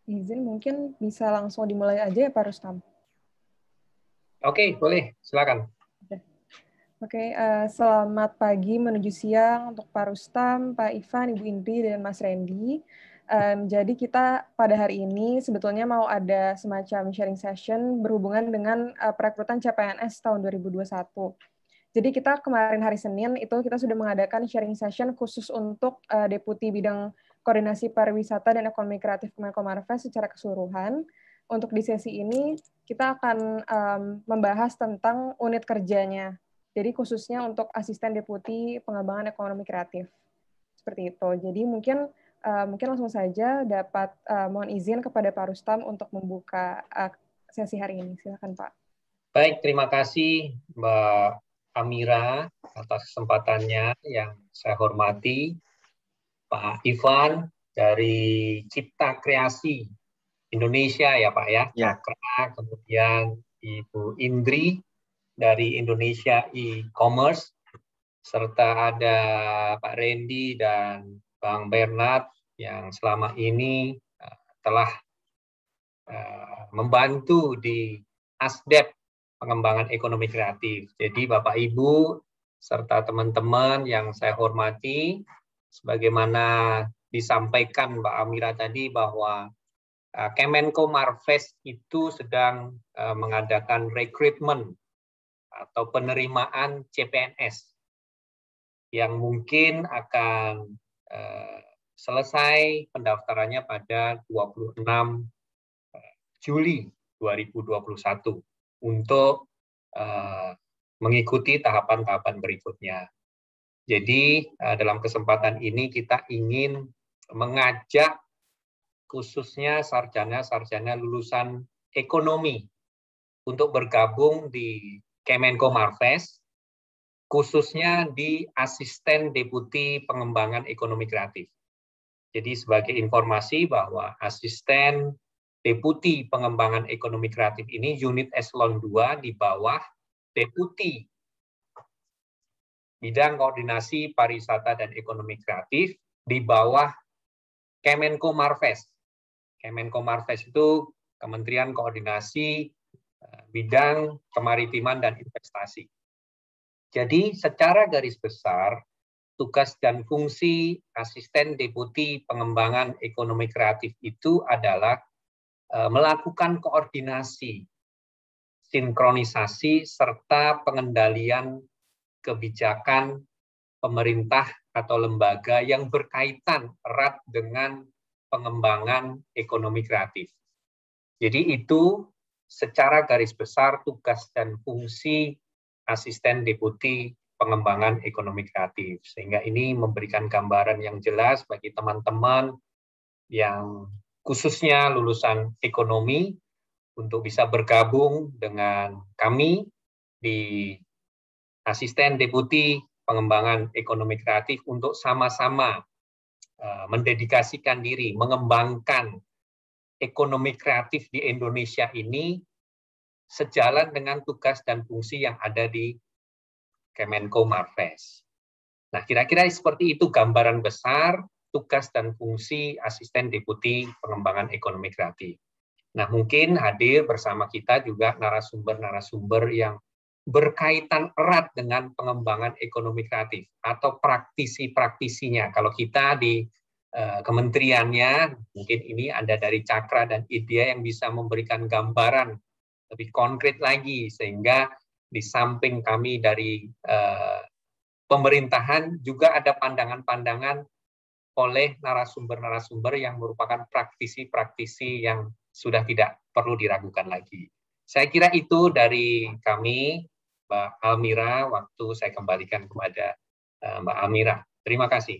izin mungkin bisa langsung dimulai aja ya Pak Rustam. Oke, boleh. Silakan. Oke, selamat pagi menuju siang untuk Pak Rustam, Pak Ivan, Ibu Indri, dan Mas Randy. Jadi kita pada hari ini sebetulnya mau ada semacam sharing session berhubungan dengan perekrutan CPNS tahun 2021. Jadi kita kemarin hari Senin itu kita sudah mengadakan sharing session khusus untuk Deputi Bidang Koordinasi Pariwisata dan Ekonomi Kreatif Kemenkomarves secara keseluruhan. Untuk di sesi ini kita akan membahas tentang unit kerjanya. Jadi khususnya untuk Asisten Deputi Pengembangan Ekonomi Kreatif. Seperti itu. Jadi mungkin langsung saja dapat mohon izin kepada Pak Rustam untuk membuka sesi hari ini. Silakan Pak. Baik, terima kasih Mbak Amira atas kesempatannya yang saya hormati. Pak Ivan dari Cipta Kreasi Indonesia ya Pak ya, Cakra, kemudian Ibu Indri dari Indonesia E-Commerce, serta ada Pak Randy dan Bang Bernard yang selama ini telah membantu di ASDEP pengembangan ekonomi kreatif. Jadi Bapak Ibu serta teman-teman yang saya hormati, sebagaimana disampaikan Mbak Amira tadi bahwa Kemenko Marves itu sedang mengadakan rekrutmen atau penerimaan CPNS yang mungkin akan selesai pendaftarannya pada 26 Juli 2021 untuk mengikuti tahapan-tahapan berikutnya. Jadi dalam kesempatan ini kita ingin mengajak khususnya sarjana-sarjana lulusan ekonomi untuk bergabung di Kemenko Marves, khususnya di Asisten Deputi Pengembangan Ekonomi Kreatif. Jadi sebagai informasi bahwa Asisten Deputi Pengembangan Ekonomi Kreatif ini unit eselon 2 di bawah Deputi Bidang Koordinasi Pariwisata dan Ekonomi Kreatif di bawah Kemenko Marves. Kemenko Marves itu Kementerian Koordinasi Bidang Kemaritiman dan Investasi. Jadi secara garis besar, tugas dan fungsi Asisten Deputi Pengembangan Ekonomi Kreatif itu adalah melakukan koordinasi, sinkronisasi, serta pengendalian kebijakan pemerintah atau lembaga yang berkaitan erat dengan pengembangan ekonomi kreatif. Jadi itu secara garis besar tugas dan fungsi Asisten Deputi Pengembangan Ekonomi Kreatif. Sehingga ini memberikan gambaran yang jelas bagi teman-teman yang khususnya lulusan ekonomi untuk bisa bergabung dengan kami di Asisten Deputi Pengembangan Ekonomi Kreatif untuk sama-sama mendedikasikan diri, mengembangkan ekonomi kreatif di Indonesia ini sejalan dengan tugas dan fungsi yang ada di Kemenko Marves. Nah, kira-kira seperti itu gambaran besar tugas dan fungsi Asisten Deputi Pengembangan Ekonomi Kreatif. Nah, mungkin hadir bersama kita juga narasumber-narasumber yang berkaitan erat dengan pengembangan ekonomi kreatif atau praktisi-praktisinya. Kalau kita di kementeriannya, mungkin ini ada dari Cakra dan Idea yang bisa memberikan gambaran lebih konkret lagi, sehingga di samping kami dari pemerintahan juga ada pandangan-pandangan oleh narasumber-narasumber yang merupakan praktisi-praktisi yang sudah tidak perlu diragukan lagi. Saya kira itu dari kami, Mbak Almira, waktu saya kembalikan kepada Mbak Almira. Terima kasih.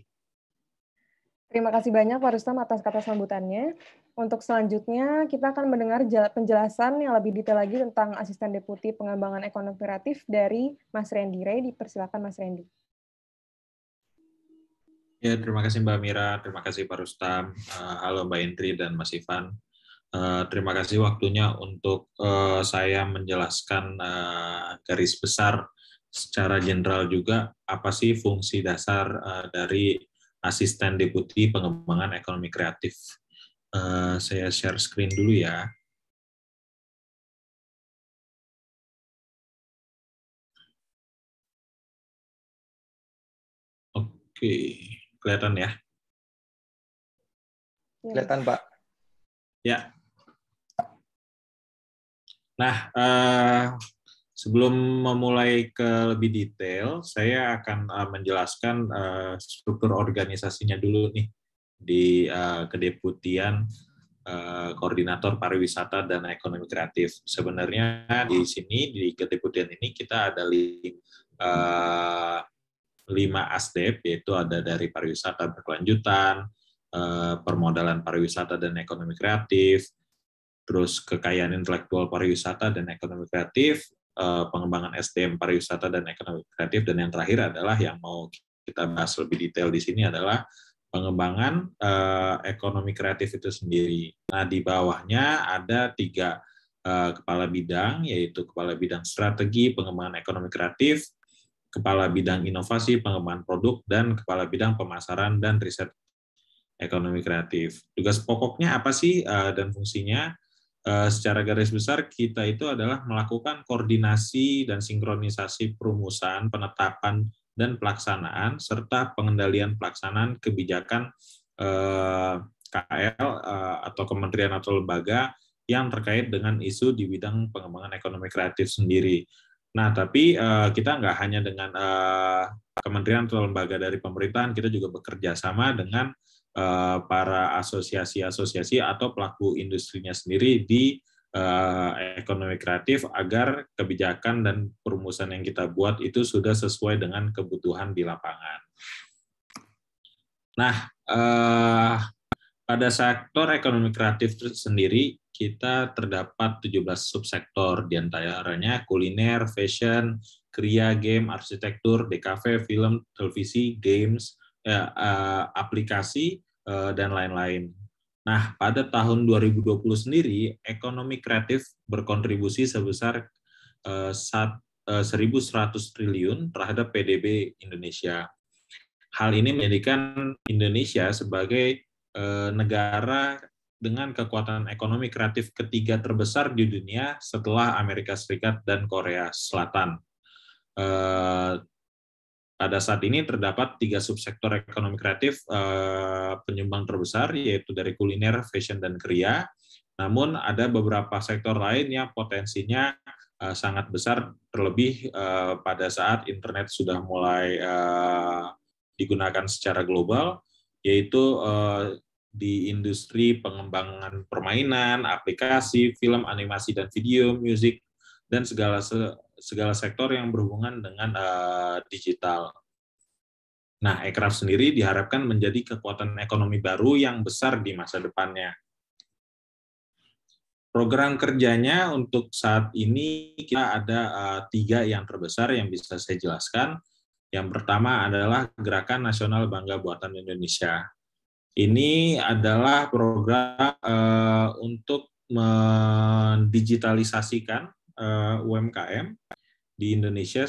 Terima kasih banyak Pak Rustam atas kata sambutannya. Untuk selanjutnya, kita akan mendengar penjelasan yang lebih detail lagi tentang Asisten Deputi Pengembangan Ekonomi Kreatif dari Mas Randy Ray. Dipersilakan Mas Randy. Ya, terima kasih Mbak Mira, terima kasih Pak Rustam, halo Mbak Indri dan Mas Ivan. Terima kasih waktunya untuk saya menjelaskan garis besar secara general juga apa sih fungsi dasar dari Asisten Deputi Pengembangan Ekonomi Kreatif. Saya share screen dulu ya. Oke, kelihatan ya? Kelihatan, Pak. Ya. Nah, sebelum memulai ke lebih detail, saya akan menjelaskan struktur organisasinya dulu nih di Kedeputian Koordinator Pariwisata dan Ekonomi Kreatif. Sebenarnya di sini, di Kedeputian ini, kita ada 5 ASDEP, yaitu ada dari pariwisata berkelanjutan, permodalan pariwisata dan ekonomi kreatif, terus kekayaan intelektual pariwisata dan ekonomi kreatif, pengembangan SDM pariwisata dan ekonomi kreatif, dan yang terakhir adalah yang mau kita bahas lebih detail di sini adalah pengembangan ekonomi kreatif itu sendiri. Nah, di bawahnya ada 3 kepala bidang, yaitu kepala bidang strategi pengembangan ekonomi kreatif, kepala bidang inovasi pengembangan produk, dan kepala bidang pemasaran dan riset ekonomi kreatif. Tugas pokoknya apa sih dan fungsinya? Secara garis besar kita itu adalah melakukan koordinasi dan sinkronisasi perumusan, penetapan, dan pelaksanaan, serta pengendalian pelaksanaan kebijakan KL atau kementerian atau lembaga yang terkait dengan isu di bidang pengembangan ekonomi kreatif sendiri. Nah, tapi kita nggak hanya dengan kementerian atau lembaga dari pemerintahan, kita juga bekerja sama dengan para asosiasi-asosiasi atau pelaku industrinya sendiri di ekonomi kreatif agar kebijakan dan perumusan yang kita buat itu sudah sesuai dengan kebutuhan di lapangan. Nah, pada sektor ekonomi kreatif sendiri, kita terdapat 17 subsektor, diantaranya kuliner, fashion, kriya, game, arsitektur, DKV, film, televisi, games, aplikasi, dan lain-lain. Nah, pada tahun 2020 sendiri, ekonomi kreatif berkontribusi sebesar 1.100 triliun terhadap PDB Indonesia. Hal ini menjadikan Indonesia sebagai negara dengan kekuatan ekonomi kreatif ketiga terbesar di dunia setelah Amerika Serikat dan Korea Selatan. Pada saat ini terdapat 3 subsektor ekonomi kreatif penyumbang terbesar, yaitu dari kuliner, fashion, dan kriya. Namun ada beberapa sektor lain yang potensinya sangat besar, terlebih pada saat internet sudah mulai digunakan secara global, yaitu di industri pengembangan permainan, aplikasi, film, animasi, dan video, musik, dan segala sektor yang berhubungan dengan digital. Nah, Ekraf sendiri diharapkan menjadi kekuatan ekonomi baru yang besar di masa depannya. Program kerjanya untuk saat ini kita ada 3 yang terbesar yang bisa saya jelaskan. Yang pertama adalah Gerakan Nasional Bangga Buatan Indonesia. Ini adalah program untuk mendigitalisasikan UMKM di Indonesia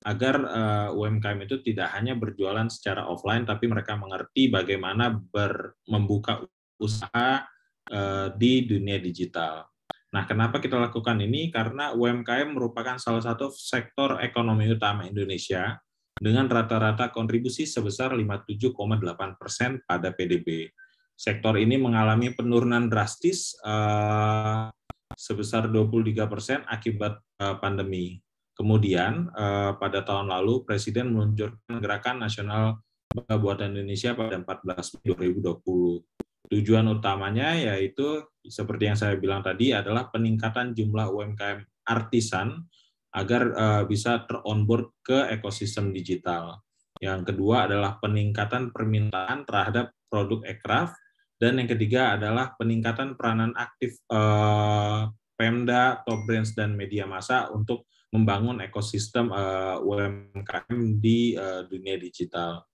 agar UMKM itu tidak hanya berjualan secara offline, tapi mereka mengerti bagaimana membuka usaha di dunia digital. Nah, kenapa kita lakukan ini? Karena UMKM merupakan salah satu sektor ekonomi utama Indonesia dengan rata-rata kontribusi sebesar 57,8% pada PDB. Sektor ini mengalami penurunan drastis sebesar 23% akibat pandemi. Kemudian pada tahun lalu Presiden meluncurkan Gerakan Nasional Bangga Buatan Indonesia pada 14 Mei 2020. Tujuan utamanya yaitu seperti yang saya bilang tadi adalah peningkatan jumlah UMKM artisan agar bisa ter-onboard ke ekosistem digital. Yang kedua adalah peningkatan permintaan terhadap produk Ekraf, dan yang ketiga adalah peningkatan peranan aktif Pemda, top brands, dan media massa untuk membangun ekosistem UMKM di dunia digital.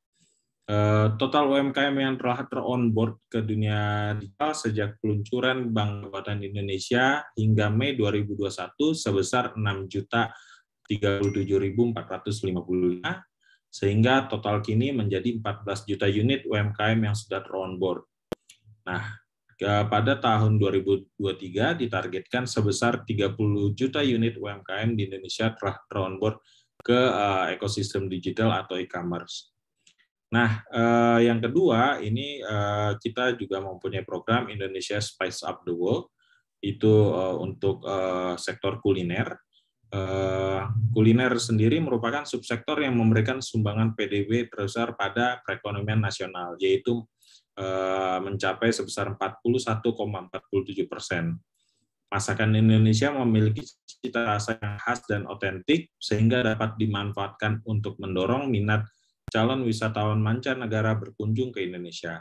Total UMKM yang telah ter-onboard ke dunia digital sejak peluncuran Bangga Buatan Indonesia hingga Mei 2021 sebesar 6.037.455, sehingga total kini menjadi 14 juta unit UMKM yang sudah ter-onboard. Nah, pada tahun 2023 ditargetkan sebesar 30 juta unit UMKM di Indonesia telah ter-onboard ke ekosistem digital atau e-commerce. Nah, yang kedua, ini kita juga mempunyai program Indonesia Spice Up the World, itu untuk sektor kuliner. Kuliner sendiri merupakan subsektor yang memberikan sumbangan PDB terbesar pada perekonomian nasional, yaitu mencapai sebesar 41,47%. Masakan Indonesia memiliki cita rasa yang khas dan otentik, sehingga dapat dimanfaatkan untuk mendorong minat calon wisatawan mancanegara berkunjung ke Indonesia.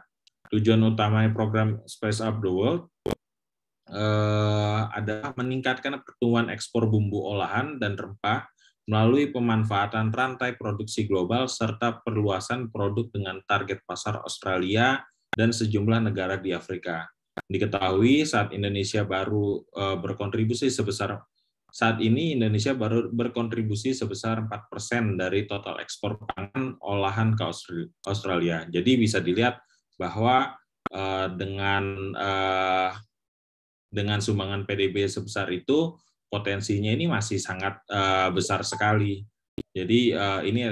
Tujuan utama program Spice Up the World adalah meningkatkan pertumbuhan ekspor bumbu olahan dan rempah melalui pemanfaatan rantai produksi global serta perluasan produk dengan target pasar Australia dan sejumlah negara di Afrika. Diketahui saat ini Indonesia baru berkontribusi sebesar 4% dari total ekspor pangan olahan ke Australia. Jadi bisa dilihat bahwa dengan sumbangan PDB sebesar itu, potensinya ini masih sangat besar sekali. Jadi ini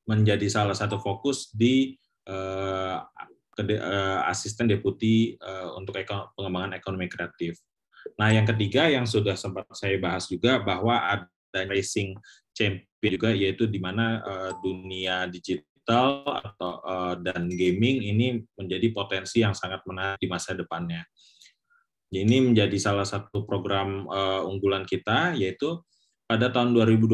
menjadi salah satu fokus di asisten deputi untuk pengembangan ekonomi kreatif. Nah, yang ketiga yang sudah sempat saya bahas juga bahwa ada racing champion juga, yaitu di mana dunia digital dan gaming ini menjadi potensi yang sangat menarik di masa depannya. Ini menjadi salah satu program unggulan kita, yaitu pada tahun 2020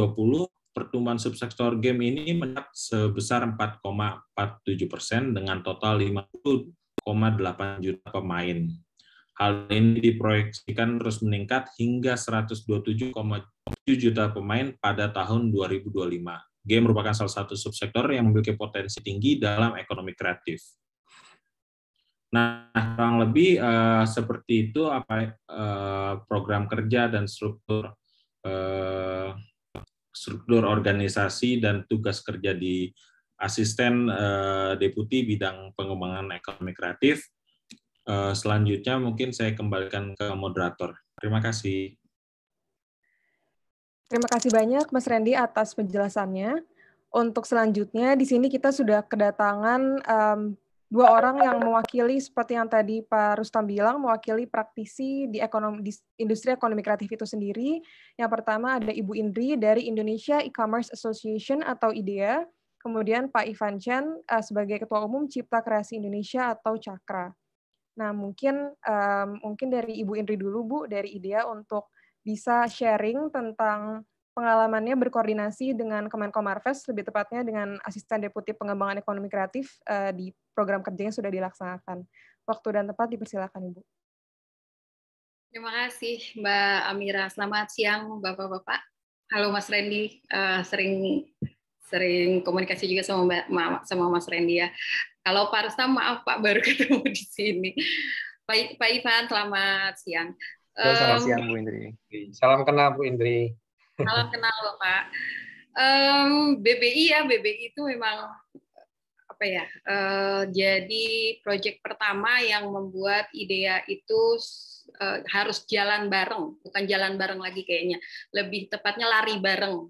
pertumbuhan subsektor game ini mencapai sebesar 4,47% dengan total 50,8 juta pemain. Hal ini diproyeksikan terus meningkat hingga 127,7 juta pemain pada tahun 2025. Game merupakan salah satu subsektor yang memiliki potensi tinggi dalam ekonomi kreatif. Nah, kurang lebih seperti itu program kerja dan struktur organisasi dan tugas kerja di asisten deputi bidang pengembangan ekonomi kreatif. Selanjutnya mungkin saya kembalikan ke moderator. Terima kasih. Terima kasih banyak Mas Randy atas penjelasannya. Untuk selanjutnya di sini kita sudah kedatangan dua orang yang mewakili, seperti yang tadi Pak Rustam bilang, mewakili praktisi di industri ekonomi kreatif itu sendiri. Yang pertama ada Ibu Indri dari Indonesia E-Commerce Association atau IDEA, kemudian Pak Ivan Chen sebagai Ketua Umum Cipta Kreasi Indonesia atau Cakra. Nah, mungkin dari Ibu Indri dulu, Bu, dari IDEA untuk bisa sharing tentang pengalamannya berkoordinasi dengan Kemenko Marves, lebih tepatnya dengan Asisten Deputi Pengembangan Ekonomi Kreatif di program kerja yang sudah dilaksanakan. Waktu dan tempat dipersilakan, Ibu. Terima kasih, Mbak Amira. Selamat siang, Bapak-Bapak. Halo, Mas Randy. Sering komunikasi juga sama Mas Randy ya. Kalau Pak Rustam, maaf Pak, baru ketemu di sini. Pak Ivan, selamat siang. Selamat siang, Bu Indri. Salam kenal, Bu Indri. Salam kenal, Pak. BBI itu memang jadi proyek pertama yang membuat IDEA itu harus jalan bareng, bukan jalan bareng lagi kayaknya, lebih tepatnya lari bareng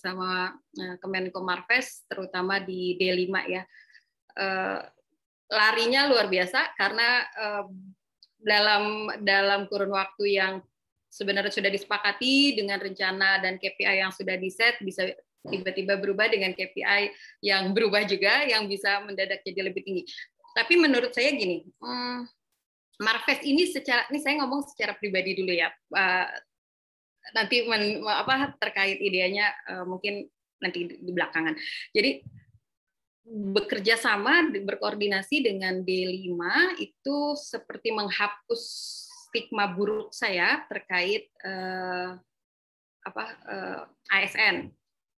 sama Kemenko Marves, terutama di D5 ya. Larinya luar biasa karena dalam kurun waktu yang sebenarnya sudah disepakati dengan rencana dan KPI yang sudah diset, bisa tiba-tiba berubah dengan KPI yang berubah juga, yang bisa mendadak jadi lebih tinggi. Tapi menurut saya gini, Marves ini ini saya ngomong secara pribadi dulu ya, nanti terkait idenya mungkin nanti di belakangan. Jadi bekerja sama, berkoordinasi dengan D5 itu seperti menghapus stigma buruk saya terkait ASN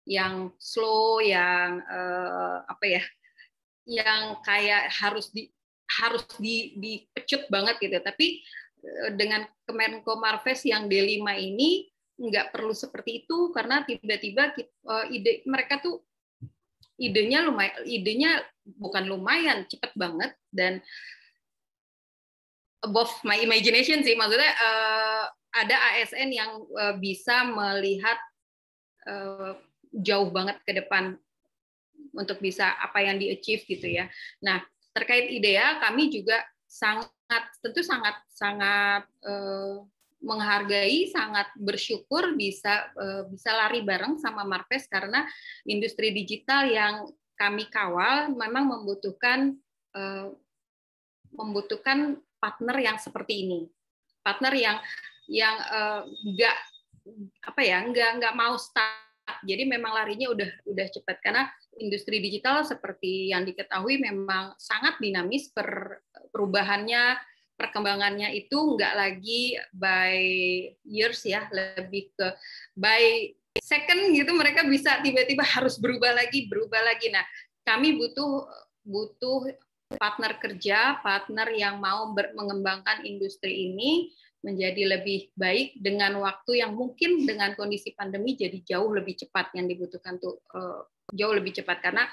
yang slow, yang yang kayak harus dipecut banget gitu. Tapi dengan Kemenko Marves yang D5 ini nggak perlu seperti itu, karena tiba-tiba mereka tuh idenya bukan lumayan, cepat banget dan above my imagination sih. Maksudnya ada ASN yang bisa melihat jauh banget ke depan untuk bisa apa yang di-achieve gitu ya. Nah, terkait IDEA, kami juga sangat menghargai, sangat bersyukur bisa lari bareng sama Marves karena industri digital yang kami kawal memang membutuhkan partner yang seperti ini, partner yang nggak mau stuck. Jadi memang larinya udah cepat karena industri digital seperti yang diketahui memang sangat dinamis, perubahannya, perkembangannya itu nggak lagi by years ya, lebih ke by second gitu, mereka bisa tiba-tiba harus berubah lagi. Nah, kami butuh partner kerja, partner yang mau mengembangkan industri ini menjadi lebih baik dengan waktu yang mungkin dengan kondisi pandemi jadi jauh lebih cepat, yang dibutuhkan tuh jauh lebih cepat karena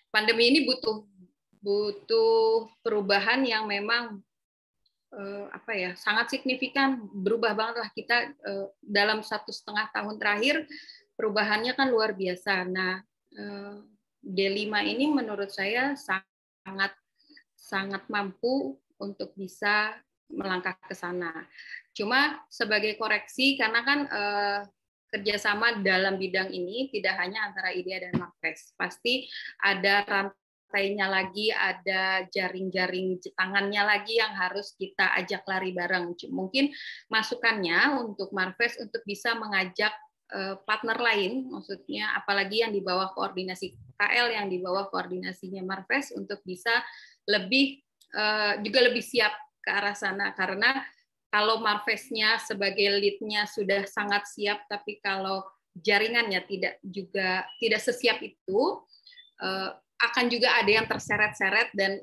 pandemi ini butuh perubahan yang memang sangat signifikan, berubah banget lah kita dalam 1,5 tahun terakhir, perubahannya kan luar biasa. Nah, D5 ini menurut saya sangat mampu untuk bisa melangkah ke sana. Cuma sebagai koreksi, karena kan kerjasama dalam bidang ini tidak hanya antara IDEA dan Marves, pasti ada rantainya lagi, ada jaring-jaring tangannya lagi yang harus kita ajak lari bareng. Mungkin masukannya untuk Marves untuk bisa mengajak partner lain, maksudnya apalagi yang di bawah koordinasi KL, yang di bawah koordinasinya Marves untuk bisa juga lebih siap ke arah sana, karena kalau Marvesnya sebagai lead-nya sudah sangat siap, tapi kalau jaringannya tidak sesiap itu, akan juga ada yang terseret-seret dan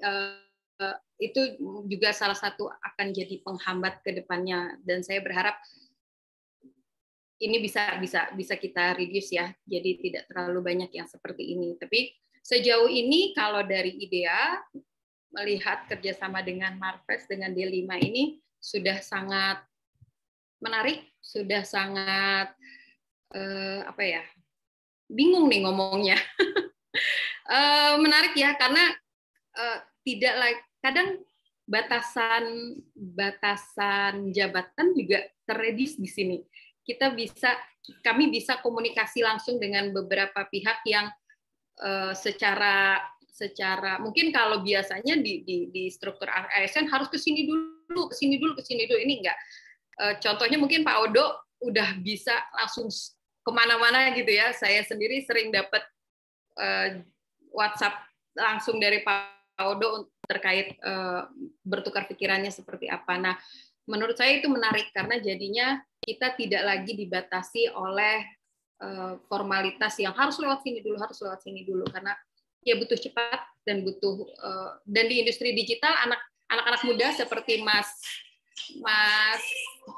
itu juga salah satu akan jadi penghambat ke depannya. Dan saya berharap ini bisa kita reduce ya, jadi tidak terlalu banyak yang seperti ini. Tapi sejauh ini kalau dari IDEA melihat kerjasama dengan Marves dengan D5 ini sudah sangat menarik, sudah sangat bingung nih ngomongnya. Menarik ya, karena kadang batasan jabatan juga terredis di sini. Kami bisa komunikasi langsung dengan beberapa pihak yang secara mungkin kalau biasanya di struktur ASN harus ke sini dulu, ini enggak. Contohnya mungkin Pak Odo udah bisa langsung kemana-mana gitu ya. Saya sendiri sering dapat WhatsApp langsung dari Pak Odo terkait bertukar pikirannya seperti apa. Nah, menurut saya itu menarik karena jadinya kita tidak lagi dibatasi oleh formalitas yang harus lewat sini dulu karena ya butuh cepat dan dan di industri digital anak-anak muda seperti Mas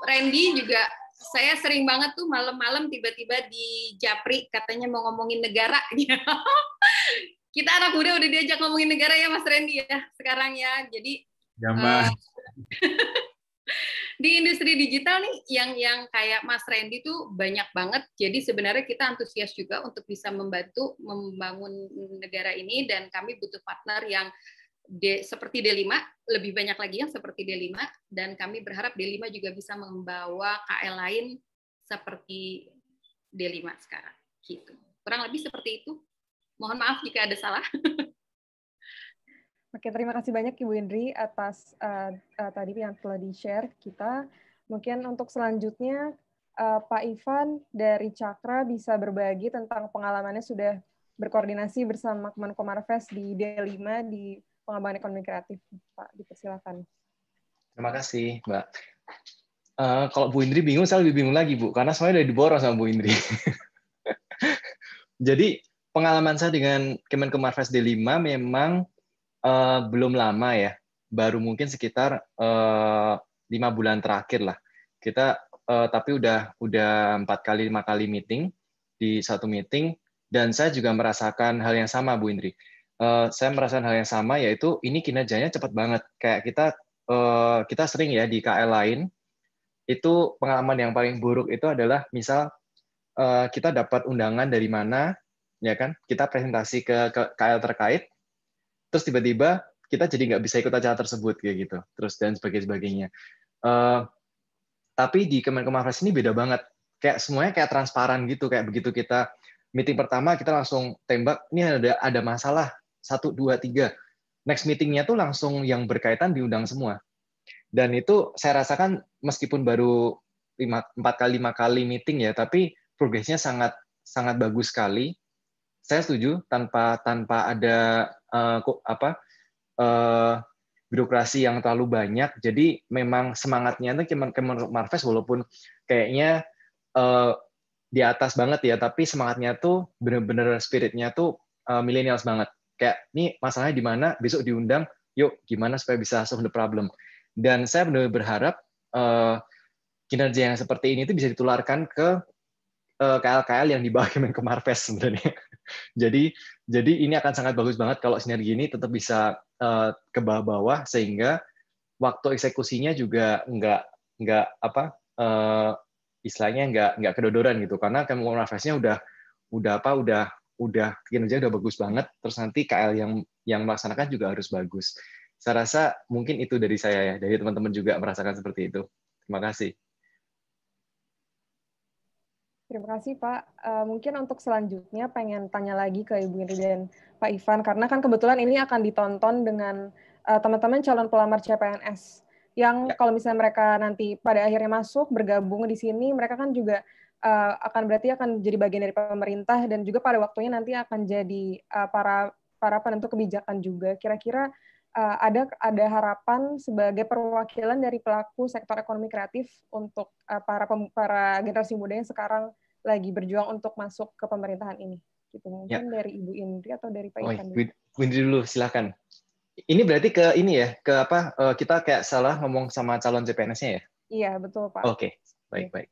Randy juga, saya sering banget tuh malam-malam tiba-tiba di Japri katanya mau ngomongin negara. Kita anak muda udah diajak ngomongin negara ya Mas Randy ya sekarang ya. Jadi di industri digital nih yang kayak Mas Randy tuh banyak banget. Jadi sebenarnya kita antusias juga untuk bisa membantu membangun negara ini, dan kami butuh partner yang seperti D5, lebih banyak lagi yang seperti D5, dan kami berharap D5 juga bisa membawa KL lain seperti D5 sekarang. Gitu. Kurang lebih seperti itu. Mohon maaf jika ada salah. Oke, terima kasih banyak Ibu Indri atas tadi yang telah di-share kita. Mungkin untuk selanjutnya Pak Ivan dari Cakra bisa berbagi tentang pengalamannya sudah berkoordinasi bersama Kemenko Marves di D5 di pengembangan ekonomi kreatif. Pak, dipersilakan. Terima kasih, Mbak. Kalau Bu Indri bingung, saya lebih bingung lagi, Bu, karena semuanya udah diborong sama Bu Indri. Jadi, pengalaman saya dengan Kemenko Marves D5 memang belum lama ya, baru mungkin sekitar 5 bulan terakhir lah. Kita tapi udah 4 kali 5 kali meeting. Di satu meeting Dan saya juga merasakan hal yang sama, Bu Indri. Saya merasakan hal yang sama, yaitu ini kinerjanya cepat banget. Kayak kita sering ya di KL lain, itu pengalaman yang paling buruk itu adalah misal kita dapat undangan dari mana, ya kan? Kita presentasi ke KL terkait, terus tiba-tiba kita jadi nggak bisa ikut acara tersebut kayak gitu, terus dan sebagainya. Tapi di Kemenkomarves ini beda banget, kayak semuanya kayak transparan gitu, kayak begitu kita meeting pertama kita langsung tembak, ini ada masalah 1, 2, 3. Next meetingnya tuh langsung yang berkaitan diundang semua. Dan itu saya rasakan meskipun baru 4 kali 5 kali meeting ya, tapi progresnya sangat sangat bagus sekali. Saya setuju tanpa ada birokrasi yang terlalu banyak. Jadi memang semangatnya itu Kemenkomarves walaupun kayaknya di atas banget ya, tapi semangatnya tuh bener-bener spiritnya tuh millennials banget. Kayak nih masalahnya di mana, besok diundang, yuk gimana supaya bisa solve the problem. Dan saya benar-benar berharap kinerja yang seperti ini itu bisa ditularkan ke KL-KL yang di bawah Kemenkomarves sebenarnya. Jadi ini akan sangat bagus banget kalau sinergi ini tetap bisa ke bawah-bawah sehingga waktu eksekusinya juga nggak istilahnya nggak kedodoran gitu, karena Kemenkomarvesnya udah kinerja udah bagus banget, terus nanti KL yang melaksanakan juga harus bagus. Saya rasa mungkin itu dari saya ya, dari teman-teman juga merasakan seperti itu. Terima kasih. Terima kasih Pak. Mungkin untuk selanjutnya pengen tanya lagi ke Ibu Indri dan Pak Ivan, karena kan kebetulan ini akan ditonton dengan teman-teman calon pelamar CPNS, yang kalau misalnya mereka nanti pada akhirnya masuk, bergabung di sini, mereka kan juga akan jadi bagian dari pemerintah, dan juga pada waktunya nanti akan jadi para penentu kebijakan juga. Kira-kira ada harapan sebagai perwakilan dari pelaku sektor ekonomi kreatif untuk para generasi muda yang sekarang lagi berjuang untuk masuk ke pemerintahan ini. Gitu. Mungkin dari Ibu Indri atau dari Pak Ivan dulu. Bu Indri dulu, silakan. Ini berarti ke ini ya, ke apa? Kita kayak salah ngomong sama calon CPNS-nya ya? Iya, betul Pak. Oke, baik.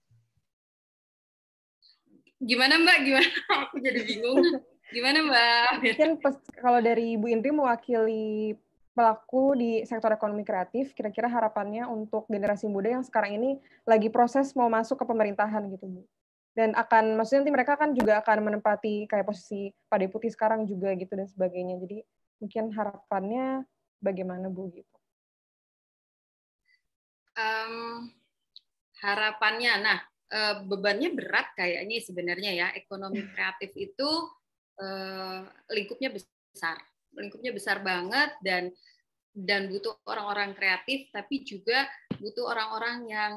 Gimana Mbak? Gimana? Aku jadi bingung. Gimana Mbak? Mungkin kalau dari Ibu Indri mewakili pelaku di sektor ekonomi kreatif, kira-kira harapannya untuk generasi muda yang sekarang ini lagi proses mau masuk ke pemerintahan gitu, Bu. Dan maksudnya nanti mereka kan juga akan menempati kayak posisi Pak Deputi sekarang juga gitu dan sebagainya. Jadi mungkin harapannya bagaimana, Bu, gitu? Harapannya, bebannya berat kayaknya sebenarnya ya. Ekonomi kreatif itu lingkupnya besar banget, dan butuh orang-orang kreatif, tapi juga butuh orang-orang yang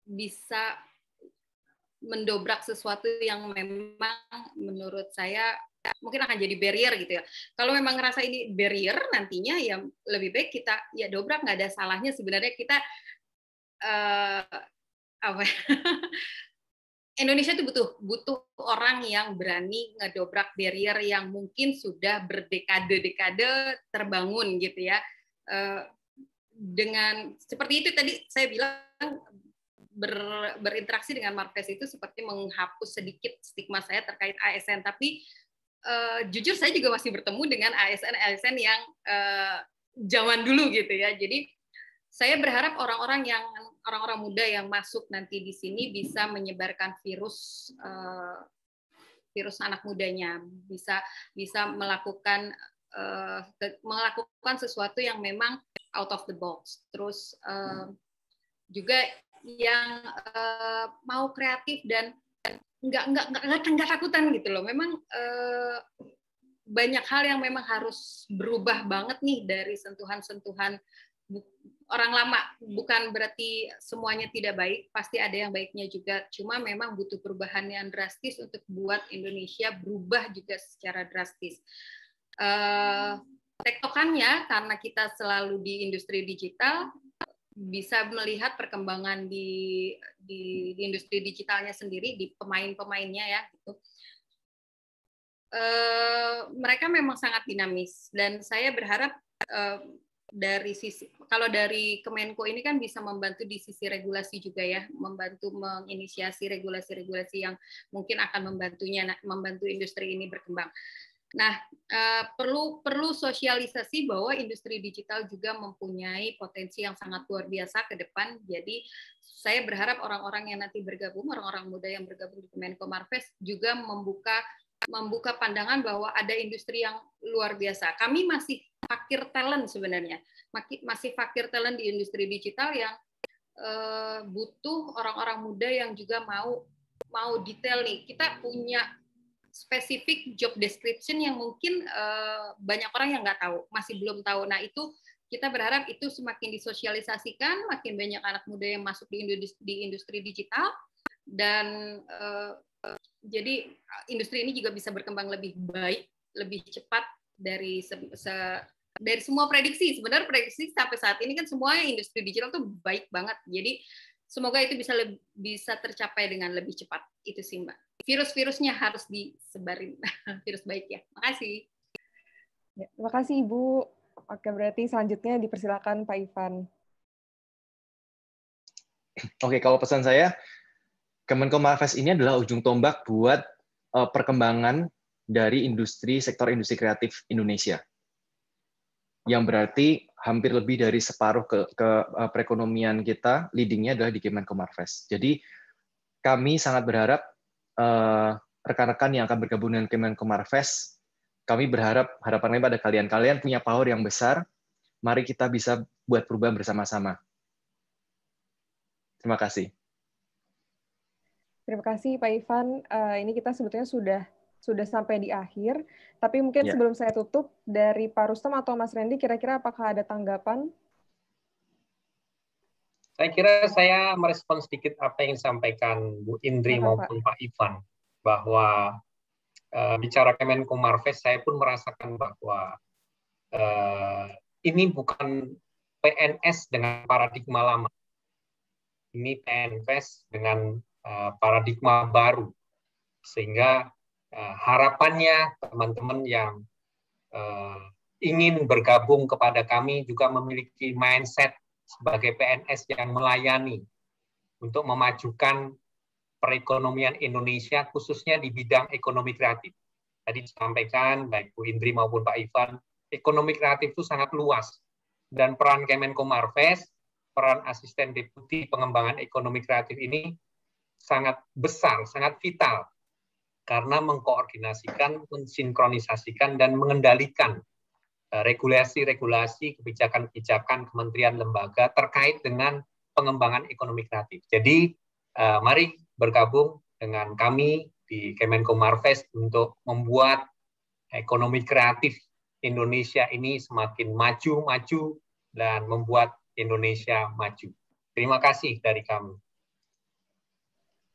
bisa mendobrak sesuatu yang memang menurut saya mungkin akan jadi barrier gitu ya. Kalau memang ngerasa ini barrier nantinya, ya lebih baik kita ya dobrak, nggak ada salahnya sebenarnya kita Indonesia itu butuh orang yang berani ngedobrak barrier yang mungkin sudah berdekade-dekade terbangun gitu ya. Dengan seperti itu tadi saya bilang, berinteraksi dengan Marves itu seperti menghapus sedikit stigma saya terkait ASN, tapi jujur saya juga masih bertemu dengan ASN yang zaman dulu gitu ya. Jadi saya berharap orang-orang muda yang masuk nanti di sini bisa menyebarkan virus anak mudanya, bisa melakukan sesuatu yang memang out of the box. Terus juga yang mau kreatif dan nggak takutan gitu loh. Memang banyak hal yang memang harus berubah banget nih dari sentuhan-sentuhan orang lama. Bukan berarti semuanya tidak baik, pasti ada yang baiknya juga. Cuma memang butuh perubahan yang drastis untuk buat Indonesia berubah juga secara drastis. Tektokannya karena kita selalu di industri digital, bisa melihat perkembangan di industri digitalnya sendiri, di pemain-pemainnya ya gitu. Mereka memang sangat dinamis, dan saya berharap dari sisi, kalau dari Kemenko ini kan bisa membantu di sisi regulasi juga ya, membantu menginisiasi regulasi-regulasi yang mungkin akan membantu industri ini berkembang. Nah, perlu sosialisasi bahwa industri digital juga mempunyai potensi yang sangat luar biasa ke depan. Jadi saya berharap orang-orang yang nanti bergabung, orang-orang muda yang bergabung di Kemenko Marves juga membuka pandangan bahwa ada industri yang luar biasa. Kami masih fakir talent sebenarnya, masih fakir talent di industri digital yang butuh orang-orang muda yang juga mau detail nih. Kita punya spesifik job description yang mungkin banyak orang yang nggak tahu, masih belum tahu. Nah, itu kita berharap itu semakin disosialisasikan, makin banyak anak muda yang masuk di industri digital, dan jadi industri ini juga bisa berkembang lebih baik, lebih cepat dari semua prediksi. Sebenarnya prediksi sampai saat ini kan semua industri digital tuh baik banget. Jadi semoga itu bisa tercapai dengan lebih cepat. Itu sih, Mbak. Virus-virusnya harus disebarin. Virus baik ya. Makasih. Ya, terima kasih Ibu. Oke, berarti selanjutnya dipersilakan Pak Ivan. Oke, kalau pesan saya, Kemenko Marves ini adalah ujung tombak buat perkembangan dari sektor industri kreatif Indonesia. Yang berarti hampir lebih dari separuh ke perekonomian kita, leading-nya adalah di Kemenko Marves. Jadi kami sangat berharap rekan-rekan yang akan bergabung dengan Kemenko Marves, kami berharap, harapan kami pada kalian punya power yang besar, mari kita bisa buat perubahan bersama-sama. Terima kasih. Terima kasih Pak Ivan. Ini kita sebetulnya sudah sampai di akhir, tapi mungkin sebelum saya tutup, dari Pak Rustam atau Mas Randy, kira-kira apakah ada tanggapan? Saya kira saya merespon sedikit apa yang disampaikan Bu Indri maupun Pak Ivan, bahwa bicara Kemenko Marves, saya pun merasakan bahwa ini bukan PNS dengan paradigma lama. Ini PNS dengan paradigma baru, sehingga harapannya teman-teman yang ingin bergabung kepada kami juga memiliki mindset sebagai PNS yang melayani untuk memajukan perekonomian Indonesia, khususnya di bidang ekonomi kreatif. Tadi disampaikan baik Bu Indri maupun Pak Ivan, ekonomi kreatif itu sangat luas, dan peran Kemenko Marves, peran asisten deputi pengembangan ekonomi kreatif ini sangat besar, sangat vital, karena mengkoordinasikan, mensinkronisasikan, dan mengendalikan regulasi-regulasi, kebijakan-kebijakan kementerian lembaga terkait dengan pengembangan ekonomi kreatif. Jadi, mari bergabung dengan kami di Kemenko Marves untuk membuat ekonomi kreatif Indonesia ini semakin maju, dan membuat Indonesia maju. Terima kasih dari kami.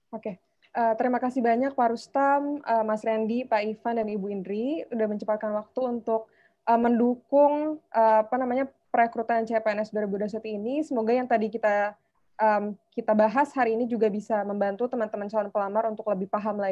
Oke. Terima kasih banyak Pak Rustam, Mas Randy, Pak Ivan, dan Ibu Indri sudah menyempatkan waktu untuk mendukung perekrutan CPNS 2021 ini. Semoga yang tadi kita bahas hari ini juga bisa membantu teman-teman calon pelamar untuk lebih paham lagi